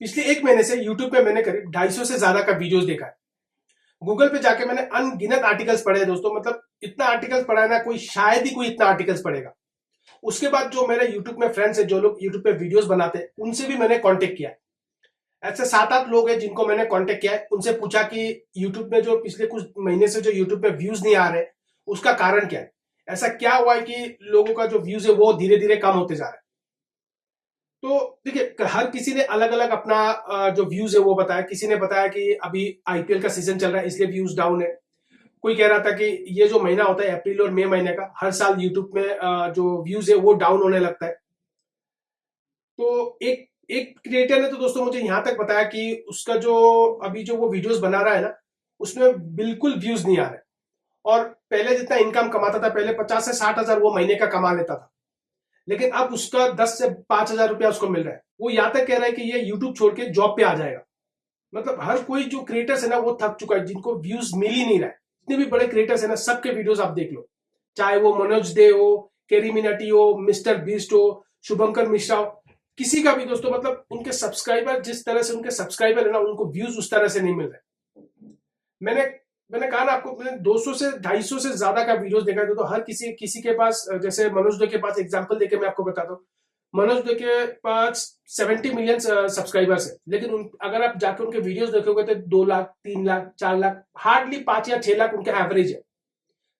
पिछले 1 महीने से यूट्यूब पे मैंने करीब 250 से ज्यादा का वीडियोस देखा है। गूगल पे जाके मैंने अनगिनत आर्टिकल्स पढ़े हैं दोस्तों, मतलब इतना आर्टिकल्स पढ़ा है ना, कोई शायद ही कोई इतना आर्टिकल्स पढ़ेगा। उसके बाद जो मेरे यूट्यूब में फ्रेंड्स है, जो लोग यूट्यूब पे वीडियोस बनाते हैं, उनसे भी मैंने कांटेक्ट किया है। ऐसे 7-8 लोग हैं जिनको मैंने कांटेक्ट किया है। उनसे पूछा कि यूट्यूब में जो पिछले कुछ महीने से जो यूट्यूब पे व्यूज नहीं आ रहे, उसका कारण क्या है? ऐसा क्या हुआ है कि लोगों का जो व्यूज है वो धीरे धीरे कम होते जा रहा है? तो देखिए, हर किसी ने अलग अलग अपना जो व्यूज है वो बताया। किसी ने बताया कि अभी आईपीएल का सीजन चल रहा है इसलिए व्यूज डाउन है। कोई कह रहा था कि ये जो महीना होता है अप्रैल और मई महीने का, हर साल यूट्यूब में जो व्यूज है वो डाउन होने लगता है। तो एक एक क्रिएटर ने तो दोस्तों मुझे यहां तक बताया कि उसका जो अभी जो वो वीडियोस बना रहा है ना, उसमें बिल्कुल व्यूज नहीं आ रहे। और पहले जितना इनकम कमाता था, पहले 50 से 60 हजार वो महीने का कमा लेता था, लेकिन अब उसका 10 से 5 हजार रुपया उसको मिल रहा है। वो यहाँ तक कह रहा है कि ये यूट्यूब छोड़ के जॉब पे आ जाएगा। मतलब हर कोई जो क्रिएटर्स है ना वो थक चुका है, जिनको व्यूज मिल ही नहीं रहा है। जितने भी बड़े क्रिएटर्स है ना, सबके वीडियोस आप देख लो, चाहे वो मनोज दे हो, केरी मिनाटी हो, मिस्टर बीस्ट हो, शुभंकर मिश्रा हो, किसी का भी दोस्तों, मतलब उनके सब्सक्राइबर जिस तरह से उनके सब्सक्राइबर है ना, उनको व्यूज उस तरह से नहीं मिल रहे। मैंने मैंने कहा ना आपको, मैंने 200 से 250 से ज्यादा का वीडियोस देखा है। तो हर किसी किसी के पास, जैसे मनोज दे के पास एग्जांपल देके मैं आपको बताता हूँ। मनोज दे के पास 70 मिलियन सब्सक्राइबर्स है, लेकिन अगर आप जाके उनके वीडियोस देखोगे तो 2 लाख, 3 लाख, 4 लाख, हार्डली 5 या 6 लाख उनके एवरेज है।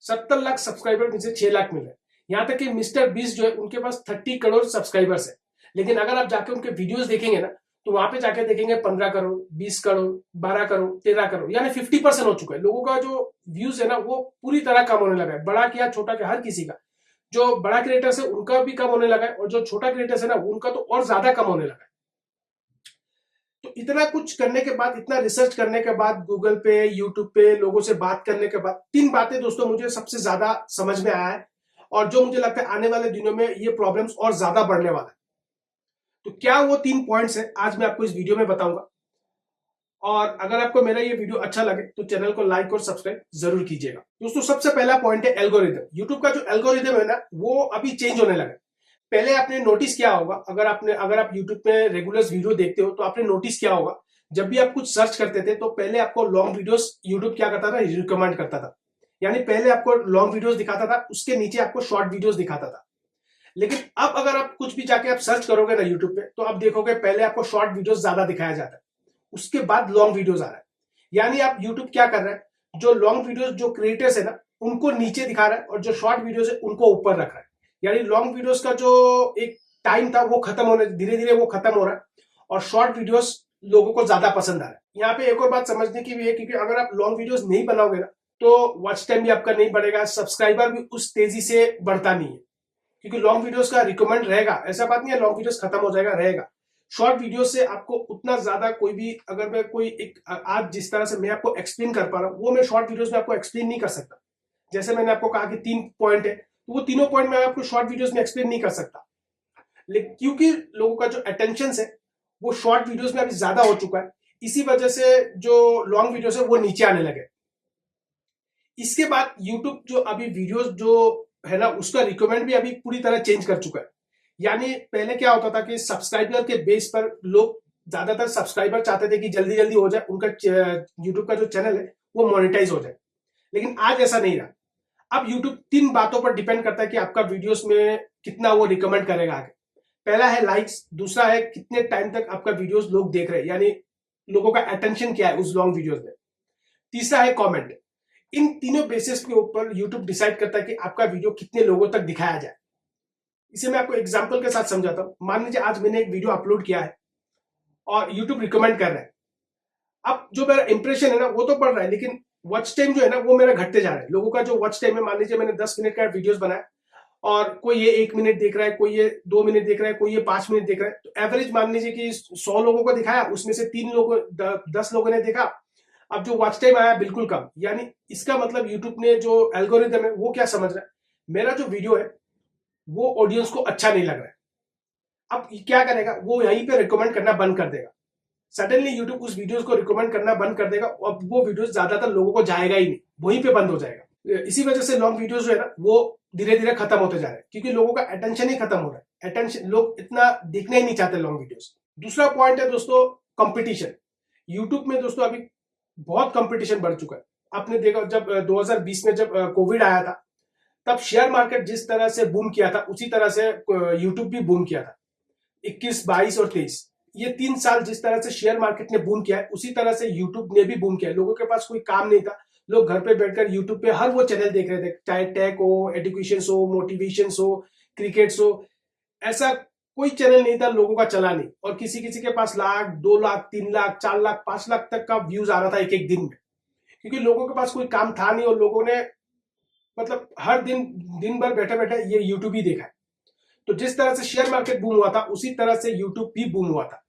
70 लाख सब्सक्राइबर में से 6 लाख मिले। यहाँ तक कि मिस्टर बीस जो है, उनके पास 30 करोड़ सब्सक्राइबर्स है, लेकिन अगर आप जाके उनके वीडियोस देखेंगे ना, तो वहां पे जाके देखेंगे 15 करोड़, 20 करोड़, 12 करोड़, 13 करोड़, यानी 50% हो चुका है। लोगों का जो व्यूज है ना वो पूरी तरह कम होने लगा है। बड़ा क्या छोटा क्या, हर किसी का। जो बड़ा क्रिएटर्स है उनका भी कम होने लगा है, और जो छोटा क्रिएटर्स है ना उनका तो और ज्यादा कम होने लगा है। तो इतना कुछ करने के बाद, इतना रिसर्च करने के बाद, गूगल पे, यूट्यूब पे लोगों से बात करने के बाद, 3 बातें दोस्तों मुझे सबसे ज्यादा समझ में आया है, और जो मुझे लगता है आने वाले दिनों में ये प्रॉब्लम्स और ज्यादा बढ़ने वाला है। तो क्या वो 3 पॉइंट्स है, आज मैं आपको इस वीडियो में बताऊंगा। और अगर आपको मेरा ये वीडियो अच्छा लगे तो चैनल को लाइक और सब्सक्राइब जरूर कीजिएगा। दोस्तों, सबसे पहला पॉइंट है एल्गोरिदम। यूट्यूब का जो एल्गोरिदम है ना, वो अभी चेंज होने लगा है। पहले आपने नोटिस किया होगा, अगर आप यूट्यूब पे रेगुलर वीडियो देखते हो तो आपने नोटिस किया होगा, जब भी आप कुछ सर्च करते थे तो पहले आपको लॉन्ग वीडियोस यूट्यूब क्या करता था, रिकमेंड करता था। यानी पहले आपको लॉन्ग वीडियोस दिखाता था, उसके नीचे आपको शॉर्ट वीडियोस दिखाता था। लेकिन अब अगर आप कुछ भी जाके आप सर्च करोगे ना यूट्यूब पे, तो आप देखोगे पहले आपको शॉर्ट वीडियोस ज्यादा दिखाया जाता है, उसके बाद लॉन्ग वीडियोस आ रहा है। यानी आप यूट्यूब क्या कर रहा है, जो लॉन्ग वीडियोस जो क्रिएटर्स है ना उनको नीचे दिखा रहा है, और जो शॉर्ट वीडियोस है उनको ऊपर रख रहा है। यानी लॉन्ग वीडियोस का जो एक टाइम था वो खत्म होने, धीरे धीरे वो खत्म हो रहा है, और शॉर्ट वीडियोस लोगों को ज्यादा पसंद आ रहा है। यहाँ पे एक और बात समझने की भी है, क्योंकि अगर आप लॉन्ग वीडियोस नहीं बनाओगे ना, तो वॉच टाइम भी आपका नहीं बढ़ेगा, सब्सक्राइबर भी उस तेजी से बढ़ता नहीं है। क्योंकि लॉन्ग वीडियोस का रिकमेंड रहेगा, ऐसा बात नहीं है लॉन्ग वीडियोस खत्म हो जाएगा, रहेगा। शॉर्ट वीडियो से आपको उतना ज्यादा कोई भी, अगर मैं कोई एक आज जिस तरह से मैं आपको एक्सप्लेन कर पा रहा हूं, वो मैं शॉर्ट वीडियोस में आपको एक्सप्लेन नहीं कर सकता। जैसे मैंने आपको कहा कि 3 पॉइंट है, तो वो तीनों पॉइंट मैं आपको शॉर्ट वीडियोस में एक्सप्लेन नहीं कर सकता। लेकिन क्योंकि लोगों का जो अटेंशन है वो शॉर्ट वीडियोस में अभी ज्यादा हो चुका है, इसी वजह से जो लॉन्ग वीडियोस है वो नीचे आने लगे। इसके बाद यूट्यूब जो अभी वीडियोस जो है ना, उसका रिकमेंड भी अभी पूरी तरह चेंज कर चुका है। यानी पहले क्या होता था कि सब्सक्राइबर के बेस पर लोग, ज्यादातर सब्सक्राइबर चाहते थे कि जल्दी जल्दी हो जाए उनका यूट्यूब का जो चैनल है वो मोनेटाइज हो जाए। लेकिन आज ऐसा नहीं रहा। अब यूट्यूब 3 बातों पर डिपेंड करता है कि आपका वीडियोस में कितना वो रिकमेंड करेगा आगे। पहला है लाइक्स, दूसरा है कितने टाइम तक आपका वीडियोस लोग देख रहे हैं, यानी लोगों का अटेंशन क्या है उस लॉन्ग वीडियोस में। तीसरा है कमेंट। इन तीनों बेसिस के ऊपर यूट्यूब डिसाइड करता है कि आपका वीडियो कितने लोगों तक दिखाया जाए। इसे मैं आपको एग्जांपल के साथ समझाता हूं। मान लीजिए आज मैंने एक वीडियो अपलोड किया है और यूट्यूब रिकमेंड कर रहा है। अब जो मेरा इंप्रेशन है ना वो तो बढ़ रहा है, लेकिन वॉच टाइम जो है ना वो मेरा घटते जा रहा है। लोगों का जो वॉच टाइम है, मान लीजिए मैंने 10 मिनट का वीडियोस बनाया और कोई ये 1 मिनट देख रहा है, कोई ये 2 मिनट देख रहा है, कोई ये 5 मिनट देख रहा है। तो एवरेज मान लीजिए कि 100 लोगों को दिखाया, उसमें से 10 लोगों ने देखा। अब जो वॉच टाइम आया बिल्कुल कम। यानी इसका मतलब यूट्यूब ने जो एल्गोरिदम है वो क्या समझ रहा है, मेरा जो वीडियो है वो ऑडियंस को अच्छा नहीं लग रहा है। अब क्या करेगा, वो यहीं पे रिकमेंड करना बंद कर देगा। सडनली यूट्यूब उस वीडियोस को रिकमेंड करना बंद कर देगा, और वो वीडियोस ज्यादातर लोगों को जाएगा ही नहीं, वहीं पे बंद हो जाएगा। इसी वजह से लॉन्ग वीडियोस जो है ना वो धीरे धीरे खत्म होते जा रहे हैं, क्योंकि लोगों का अटेंशन ही खत्म हो रहा है। अटेंशन, लोग इतना देखना ही नहीं चाहते लॉन्ग वीडियोस। दूसरा पॉइंट है दोस्तों, कंपटीशन। यूट्यूब में दोस्तों अभी बहुत कंपटीशन बढ़ चुका है। आपने देखा जब 2020 में जब कोविड आया था, तब शेयर मार्केट जिस तरह से बूम किया था, उसी तरह से यूट्यूब भी बूम किया था। 21, 22 और 23 ये 3 साल जिस तरह से शेयर मार्केट ने बूम किया है, उसी तरह से यूट्यूब ने भी बूम किया है। लोगों के पास कोई काम नहीं था, लोग घर पे बैठकर यूट्यूब पे हर वो चैनल देख रहे थे, चाहे टेक हो, एजुकेशन हो, मोटिवेशन हो, क्रिकेट हो। ऐसा कोई चैनल नहीं था लोगों का चला नहीं, और किसी किसी के पास लाख, 2 लाख, 3 लाख, 4 लाख, 5 लाख तक का व्यूज आ रहा था एक एक दिन में, क्योंकि लोगों के पास कोई काम था नहीं और लोगों ने मतलब हर दिन भर बैठे बैठे ये यूट्यूब ही देखा है। तो जिस तरह से शेयर मार्केट बूम हुआ था, उसी तरह से यूट्यूब भी बूम हुआ था।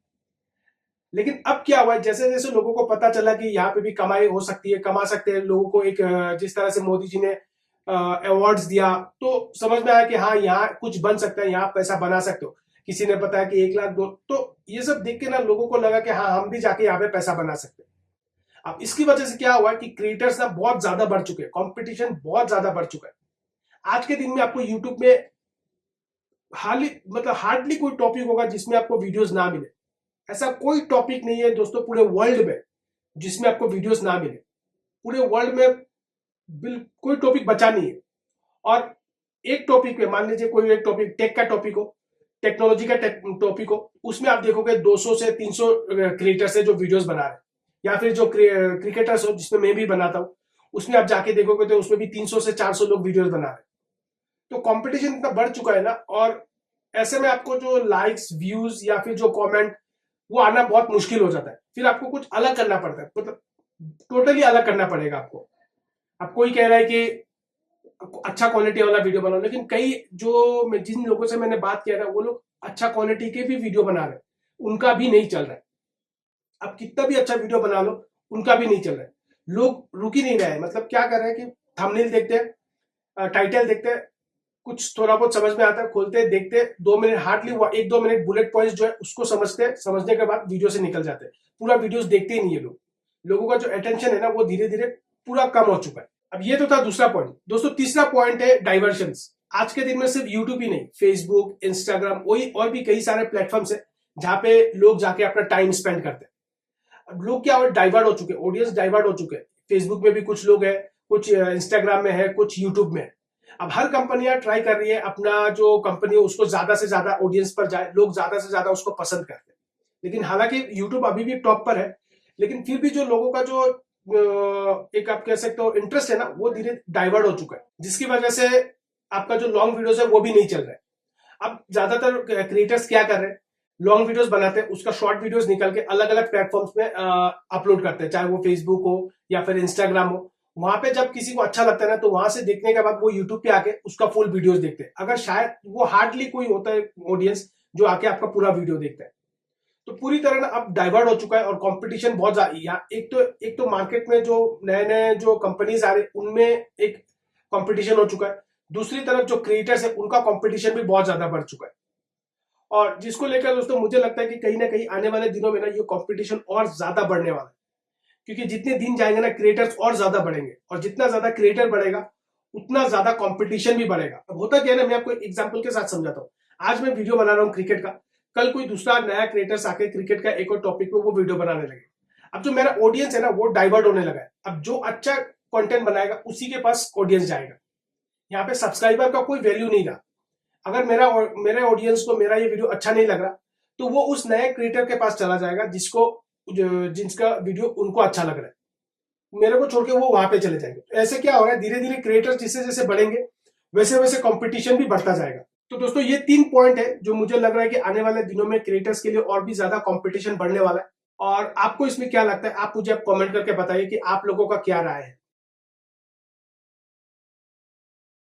लेकिन अब क्या हुआ है, जैसे जैसे लोगों को पता चला कि यहाँ पे भी कमाई हो सकती है, कमा सकते हैं लोगों को, एक जिस तरह से मोदी जी ने अवार्ड्स दिया, तो समझ में आया कि हाँ यहाँ कुछ बन सकता है, यहाँ पैसा बना सकते हो। किसी ने बताया कि 1 लाख 2, तो ये सब देख के ना लोगों को लगा कि हाँ हम भी जाके यहाँ पे पैसा बना सकते हैं। अब इसकी वजह से क्या हुआ कि क्रिएटर्स ना बहुत ज्यादा बढ़ चुके हैं, कंपटीशन बहुत ज्यादा बढ़ चुका है। आज के दिन में आपको यूट्यूब में हार्डली कोई टॉपिक होगा जिसमें आपको वीडियोस ना मिले। ऐसा कोई टॉपिक नहीं है दोस्तों पूरे वर्ल्ड में जिसमें आपको वीडियोस ना मिले। पूरे वर्ल्ड में कोई टॉपिक बचा नहीं है। और एक टॉपिक पे मान लीजिए कोई एक टॉपिक टेक का टॉपिक हो, टेक्नोलॉजी का टॉपिक हो, उसमें आप देखोगे 200 से 300 क्रिएटर्स है जो वीडियोस बना रहे हैं। या फिर जो क्रिकेटर्स हो जिसमें मैं भी बनाता हूं, उसमें आप जाके देखोगे तो उसमें भी 300 से 400 लोग वीडियोस बना रहे हैं। तो कंपटीशन इतना बढ़ चुका है ना, और ऐसे में आपको जो लाइक्स, व्यूज या फिर जो कमेंट वो आना बहुत मुश्किल हो जाता है। फिर आपको कुछ अलग करना पड़ता है, मतलब टोटली अलग करना पड़ेगा आपको। अब कोई कह रहा है कि अच्छा क्वालिटी वाला वीडियो बनाओ, लेकिन कई जो जिन लोगों से मैंने बात किया था, वो लोग अच्छा क्वालिटी के भी वीडियो बना रहे, उनका भी नहीं चल रहा है। अब कितना भी अच्छा वीडियो बना लो, उनका भी नहीं चल रहा है। लोग रुक ही नहीं रहे हैं, मतलब क्या कर रहे हैं कि थंबनेल देखते हैं, टाइटल देखते हैं, कुछ थोड़ा बहुत समझ में आता है, खोलते हैं, देखते हैं, 2 minute hardly 1-2 minute bullet points जो है उसको समझते हैं, समझने के बाद वीडियो से निकल जाते हैं। पूरा वीडियोस देखते ही नहीं है लोग। लोगों का जो अटेंशन है ना वो धीरे धीरे पूरा कम हो चुका है। अब ये तो था दूसरा पॉइंट। दोस्तों तीसरा पॉइंट है डाइवर्जन्स। आज के दिन में सिर्फ यूट्यूब ही नहीं, फेसबुक, इंस्टाग्राम, वही और भी कई सारे प्लेटफॉर्म्स है जहां पे लोग जाके अपना टाइम स्पेंड करते हैं। अब लोग क्या डाइवर्ट हो चुके हैं, ऑडियंस डाइवर्ट हो चुके हैं। फेसबुक में भी कुछ लोग हैं, कुछ इंस्टाग्राम में है, कुछ यूट्यूब में है। अब हर कंपनियां ट्राई कर रही है अपना जो कंपनी है उसको ज्यादा से ज्यादा ऑडियंस पर जाए, लोग ज्यादा से ज्यादा उसको पसंद करते हैं। लेकिन हालांकि यूट्यूब अभी भी टॉप पर है, लेकिन फिर भी जो लोगों का जो एक आप कह सकते हो इंटरेस्ट है ना, वो धीरे डाइवर्ट हो चुका है, जिसकी वजह से आपका जो लॉन्ग वीडियोस है वो भी नहीं चल रहा है। अब ज्यादातर क्रिएटर्स क्या कर रहे हैं, लॉन्ग वीडियोस बनाते हैं, उसका शॉर्ट वीडियोस निकाल के अलग अलग प्लेटफॉर्म्स में अपलोड करते हैं, चाहे वो फेसबुक हो या फिर इंस्टाग्राम हो। वहां पे जब किसी को अच्छा लगता है ना, तो वहां से देखने के बाद वो यूट्यूब पे आके उसका फुल वीडियोस देखते हैं। अगर शायद वो हार्डली कोई होता है ऑडियंस जो आके आपका पूरा वीडियो देखता है। तो पूरी तरह ना अब डाइवर्ट हो चुका है और कंपटीशन बहुत ज्यादा। एक तो मार्केट में जो नए नए जो कंपनीज आ रहे हैं उनमें एक कंपटीशन हो चुका है। दूसरी तरफ जो क्रिएटर्स है उनका कंपटीशन भी बहुत ज्यादा बढ़ चुका है, और जिसको लेकर दोस्तों मुझे लगता है कि कहीं ना कहीं आने वाले दिनों में ना ये कंपटीशन और ज्यादा बढ़ने वाला है। क्योंकि जितने दिन जाएंगे ना क्रिएटर्स और ज्यादा बढ़ेंगे, और जितना ज्यादा क्रिएटर बढ़ेगा उतना ज्यादा कंपटीशन भी बढ़ेगा। अब होता क्या है ना, मैं आपको एग्जांपल के साथ समझाता हूँ। आज मैं वीडियो बना रहा हूँ क्रिकेट का, कल कोई दूसरा नया क्रिएटर्स आके क्रिकेट का एक और टॉपिक पे वो वीडियो बनाने लगे। अब जो मेरा ऑडियंस है ना वो डाइवर्ट होने लगा है। अब जो अच्छा कंटेंट बनाएगा उसी के पास ऑडियंस जाएगा। यहाँ पे सब्सक्राइबर का कोई वैल्यू नहीं रहा। अगर मेरे ऑडियंस को मेरा ये वीडियो अच्छा नहीं लग रहा, तो वो उस नए क्रिएटर के पास चला जाएगा जिसका वीडियो उनको अच्छा लग रहा है, मेरे को छोड़ के वो वहां पे चले जाएंगे। ऐसे क्या हो रहा है, धीरे धीरे क्रिएटर्स जैसे जैसे बढ़ेंगे वैसे वैसे कंपटीशन भी बढ़ता जाएगा। तो दोस्तों ये 3 पॉइंट है जो मुझे लग रहा है कि आने वाले दिनों में क्रिएटर्स के लिए और भी ज्यादा कंपटीशन बढ़ने वाला है। और आपको इसमें क्या लगता है, आप मुझे कमेंट करके बताइए कि आप लोगों का क्या राय है।